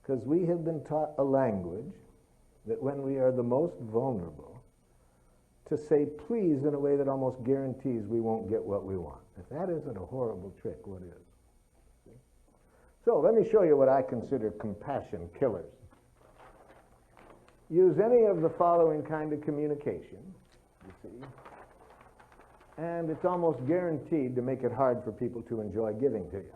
Because we have been taught a language that when we are the most vulnerable, to say please in a way that almost guarantees we won't get what we want. If that isn't a horrible trick, what is? See? So let me show you what I consider compassion killers. Use any of the following kind of communication, you see, and it's almost guaranteed to make it hard for people to enjoy giving to you.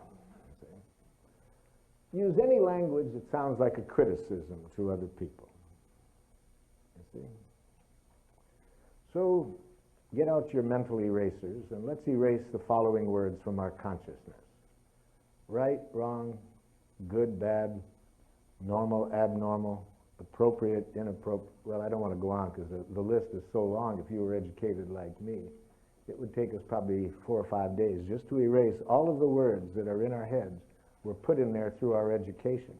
Use any language that sounds like a criticism to other people. You see? So get out your mental erasers and let's erase the following words from our consciousness. Right, wrong, good, bad, normal, abnormal, appropriate, inappropriate. Well, I don't want to go on because the list is so long. If you were educated like me, it would take us probably 4 or 5 days just to erase all of the words that are in our heads were put in there through our education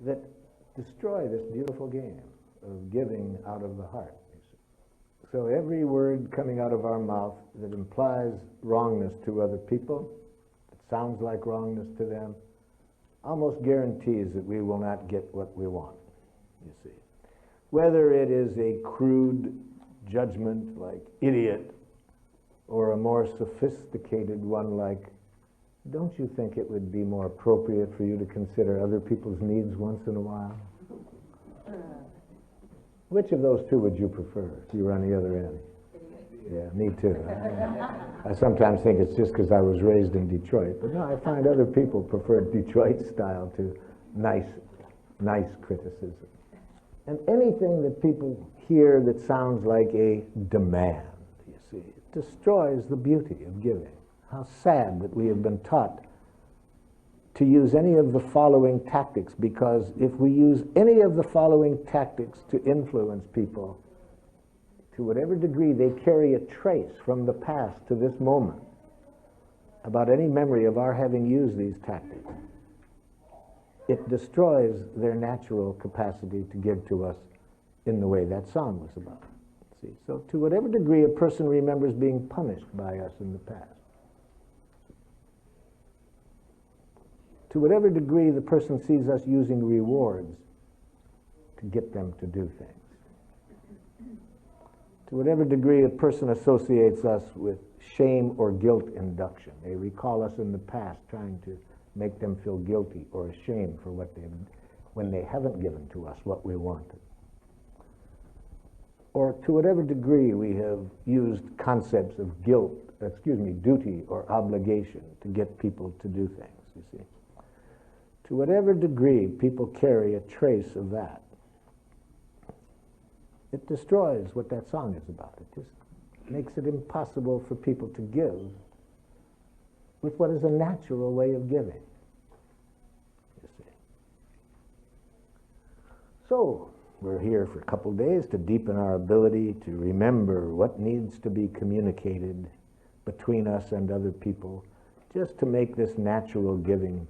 that destroy this beautiful game of giving out of the heart. So every word coming out of our mouth that implies wrongness to other people, that sounds like wrongness to them, almost guarantees that we will not get what we want, you see. Whether it is a crude judgment like idiot or a more sophisticated one like, don't you think it would be more appropriate for you to consider other people's needs once in a while? Which of those two would you prefer if you were on the other end? Yeah, me too. I sometimes think it's just because I was raised in Detroit, but no, I find other people prefer Detroit style to nice criticism. And anything that people hear that sounds like a demand, you see, it destroys the beauty of giving. How sad that we have been taught to use any of the following tactics, because if we use any of the following tactics to influence people, to whatever degree they carry a trace from the past to this moment about any memory of our having used these tactics, it destroys their natural capacity to give to us in the way that song was about. See? So to whatever degree a person remembers being punished by us in the past, to whatever degree the person sees us using rewards to get them to do things, to whatever degree a person associates us with shame or guilt induction, they recall us in the past trying to make them feel guilty or ashamed for what they've, when they haven't given to us what we wanted. Or to whatever degree we have used concepts of duty or obligation to get people to do things, you see. To whatever degree people carry a trace of that, it destroys what that song is about. It just makes it impossible for people to give with what is a natural way of giving, you see. So, we're here for a couple days to deepen our ability to remember what needs to be communicated between us and other people, just to make this natural giving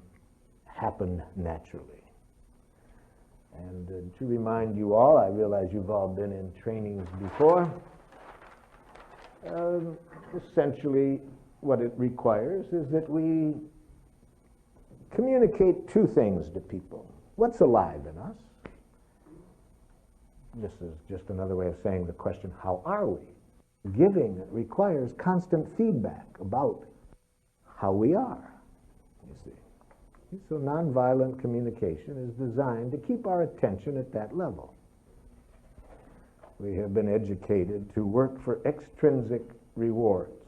happen naturally. And to remind you all, I realize you've all been in trainings before, essentially what it requires is that we communicate two things to people. What's alive in us? This is just another way of saying the question, how are we? Giving requires constant feedback about how we are, you see. So nonviolent communication is designed to keep our attention at that level. We have been educated to work for extrinsic rewards,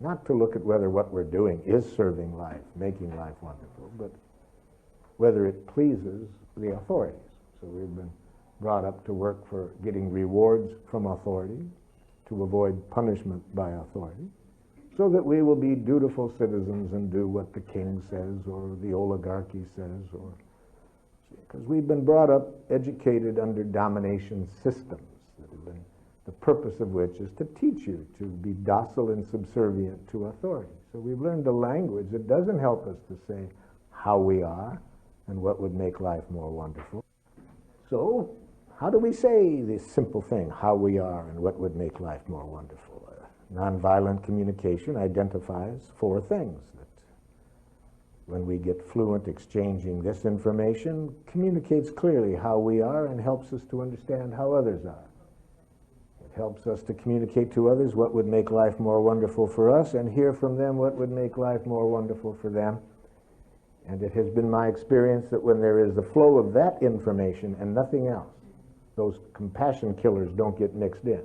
not to look at whether what we're doing is serving life, making life wonderful, but whether it pleases the authorities. So we've been brought up to work for getting rewards from authority, to avoid punishment by authority, so that we will be dutiful citizens and do what the king says or the oligarchy says, or because we've been brought up, educated under domination systems that have been, the purpose of which is to teach you to be docile and subservient to authority. So we've learned a language that doesn't help us to say how we are and what would make life more wonderful. So how do we say this simple thing, how we are and what would make life more wonderful? Nonviolent communication identifies four things that when we get fluent exchanging this information, communicates clearly how we are and helps us to understand how others are. It helps us to communicate to others what would make life more wonderful for us and hear from them what would make life more wonderful for them. And it has been my experience that when there is the flow of that information and nothing else, those compassion killers don't get mixed in.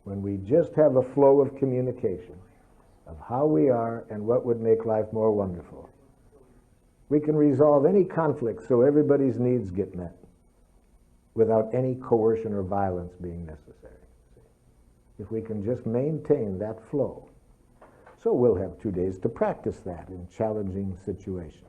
When we just have a flow of communication of how we are and what would make life more wonderful, we can resolve any conflict so everybody's needs get met without any coercion or violence being necessary. If we can just maintain that flow. So we'll have 2 days to practice that in challenging situations.